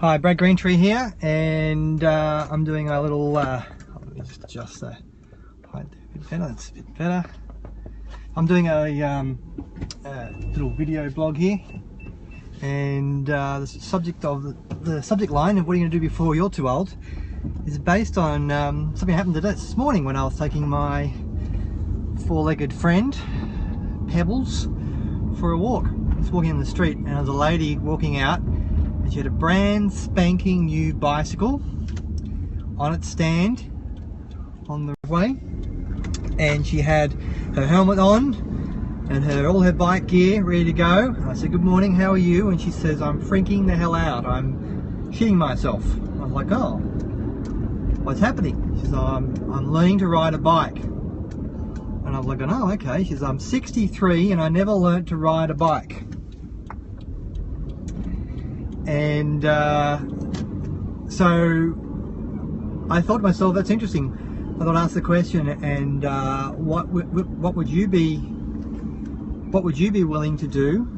Hi, Brad Greentree here, and I'm doing a little, let me just adjust the height there a bit better, that's a bit better. I'm doing a little video blog here, and the subject of the subject line of what are you going to do before you're too old is based on something that happened this morning when I was taking my four-legged friend, Pebbles, for a walk. I was walking in the street, and there was a lady walking out. She had a brand spanking new bicycle on its stand on the way, and she had her helmet on and all her bike gear ready to go. And I said, "Good morning, how are you?" And she says, "I'm freaking the hell out. I'm shitting myself." I was like, "Oh, what's happening?" She says, I'm learning to ride a bike." And I was like, "Oh, okay." She says, "I'm 63 and I never learnt to ride a bike." And so I thought to myself, that's interesting. I thought I'd ask the question, and what would you be willing to do,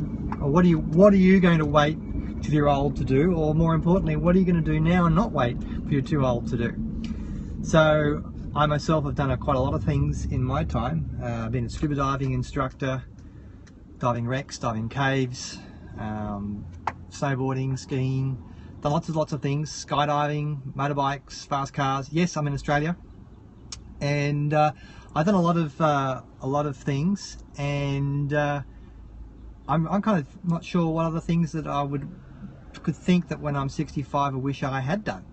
or what are you going to wait till you're old to do, or more importantly, what are you going to do now and not wait till you're too old to do? So I myself have done quite a lot of things in my time. I've been a scuba diving instructor, diving wrecks, diving caves, snowboarding, skiing, done lots of things, skydiving, motorbikes, fast cars. Yes, I'm in Australia, and I've done a lot of things, and I'm kind of not sure what other things that I could think that when I'm 65 I wish I had done.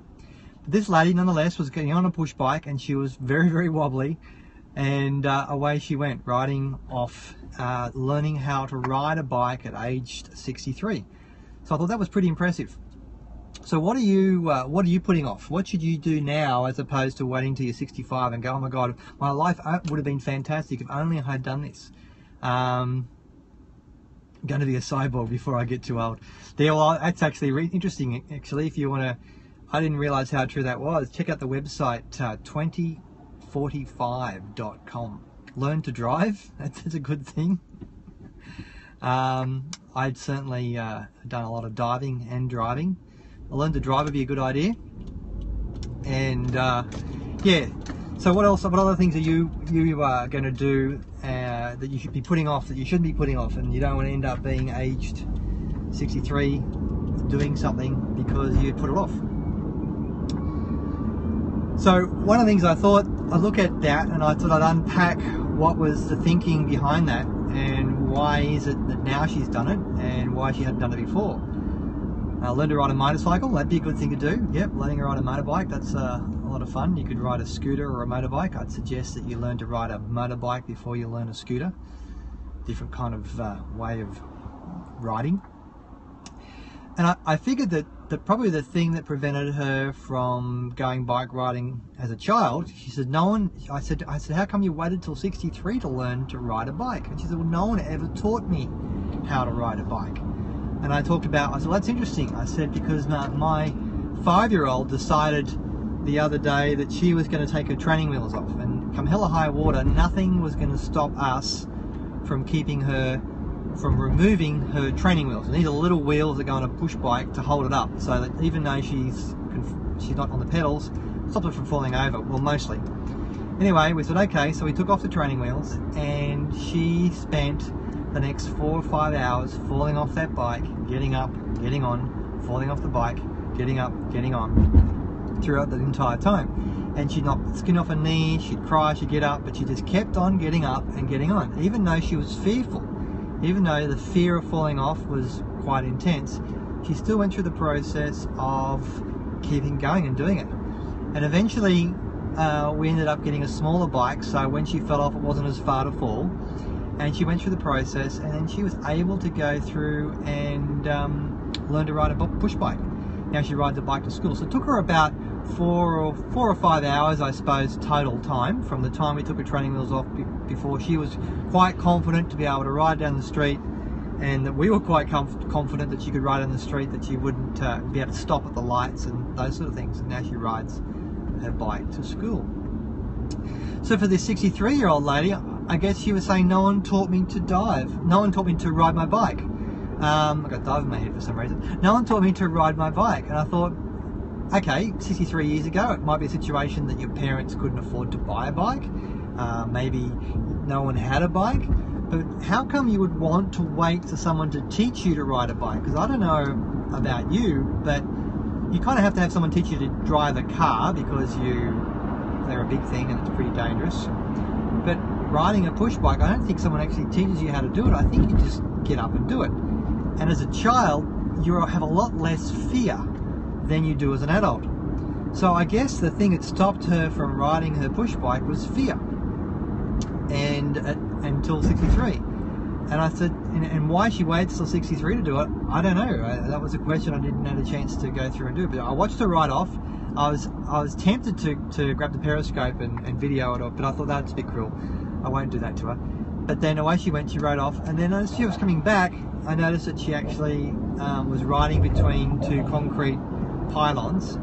But this lady nonetheless was getting on a push bike, and she was very, very wobbly, and away she went, riding off, learning how to ride a bike at aged 63. So I thought that was pretty impressive. So what are you putting off? What should you do now as opposed to waiting till you're 65 and go, "Oh my God, my life would have been fantastic if only I had done this. I'm going to be a cyborg before I get too old." Yeah, well, that's actually interesting. Actually, if you want to, I didn't realize how true that was. Check out the website 2045.com. Learn to drive. That's a good thing. I'd certainly done a lot of diving and driving. I learned to drive would be a good idea. And yeah, so what other things are you going to do that you should be putting off, that you shouldn't be putting off, and you don't want to end up being aged 63 doing something because you put it off? So one of the things I thought, I'd look at that and I thought I'd unpack what was the thinking behind that, and why is it that now she's done it and why she hadn't done it before. Learn to ride a motorcycle, that'd be a good thing to do. Yep, learning to ride a motorbike, that's a lot of fun. You could ride a scooter or a motorbike. I'd suggest that you learn to ride a motorbike before you learn a scooter. Different kind of way of riding. And I figured that probably the thing that prevented her from going bike riding as a child, she said, I said, "How come you waited till 63 to learn to ride a bike?" And she said, "Well, no one ever taught me how to ride a bike." And I said, "Well, that's interesting." I said, "Because my 5-year-old decided the other day that she was going to take her training wheels off, and come hell or high water, nothing was going to stop us from removing her training wheels. And these are little wheels that go on a push bike to hold it up, so that even though she's not on the pedals, stops her from falling over, well, mostly." Anyway, we said, okay, so we took off the training wheels, and she spent the next 4 or 5 hours falling off that bike, getting up, getting on, falling off the bike, getting up, getting on, throughout the entire time. And she'd knock the skin off her knee, she'd cry, she'd get up, but she just kept on getting up and getting on, even though she was fearful. Even though the fear of falling off was quite intense, she still went through the process of keeping going and doing it. And eventually we ended up getting a smaller bike, so when she fell off it wasn't as far to fall. And she went through the process, and then she was able to go through and learn to ride a push bike. Now she rides a bike to school. So it took her about 4 or 5 hours, I suppose, total time from the time we took her training wheels off before she was quite confident to be able to ride down the street, and that we were quite confident that she could ride down the street, that she wouldn't be able to stop at the lights and those sort of things. And now she rides her bike to school. So for this 63-year-old lady, I guess she was saying, no one taught me to dive, no one taught me to ride my bike. I got dive in my head for some reason. No one taught me to ride my bike, and I thought, okay, 63 years ago, it might be a situation that your parents couldn't afford to buy a bike. Maybe no one had a bike. But how come you would want to wait for someone to teach you to ride a bike? Because I don't know about you, but you kind of have to have someone teach you to drive a car because they're a big thing and it's pretty dangerous. But riding a push bike, I don't think someone actually teaches you how to do it. I think you just get up and do it. And as a child, you have a lot less fear than you do as an adult. So I guess the thing that stopped her from riding her push bike was fear. And until 63. And I said, and why she waited till 63 to do it, I don't know. That was a question I didn't have a chance to go through and do. But I watched her ride off. I was tempted to grab the periscope and video it off, but I thought that's a bit cruel. I won't do that to her. But then away she went, she rode off, and then as she was coming back, I noticed that she actually was riding between two concrete pylons,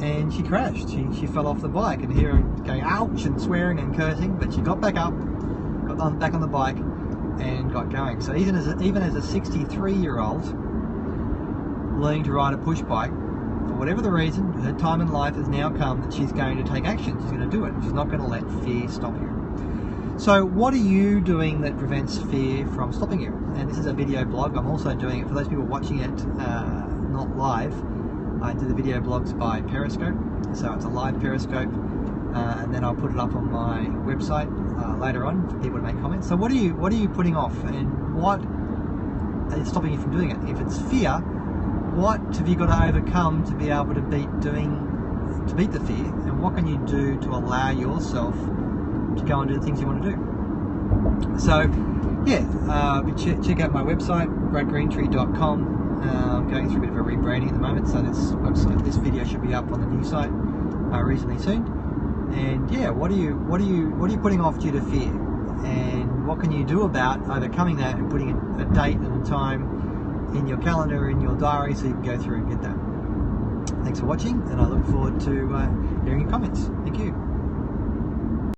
and she crashed. She fell off the bike, and hear her going ouch and swearing and cursing, but she got back up, got back on the bike, and got going. So even as a 63-year-old learning to ride a push bike, for whatever the reason, her time in life has now come that she's going to take action. She's going to do it. She's not going to let fear stop you. So what are you doing that prevents fear from stopping you? And this is a video blog. I'm also doing it for those people watching it not live. I do the video blogs by Periscope, so it's a live Periscope, and then I'll put it up on my website later on for people to make comments. So what are you putting off, and what is stopping you from doing it? If it's fear, what have you got to overcome to be able to beat the fear, and what can you do to allow yourself to go and do the things you want to do? So yeah, check out my website, bradgreentree.com. I'm going through a bit of a rebranding at the moment, so this video should be up on the new site reasonably soon. And yeah, what are you putting off due to fear, and what can you do about overcoming that and putting a date and a time in your calendar, in your diary, so you can go through and get that. Thanks for watching, and I look forward to hearing your comments. Thank you.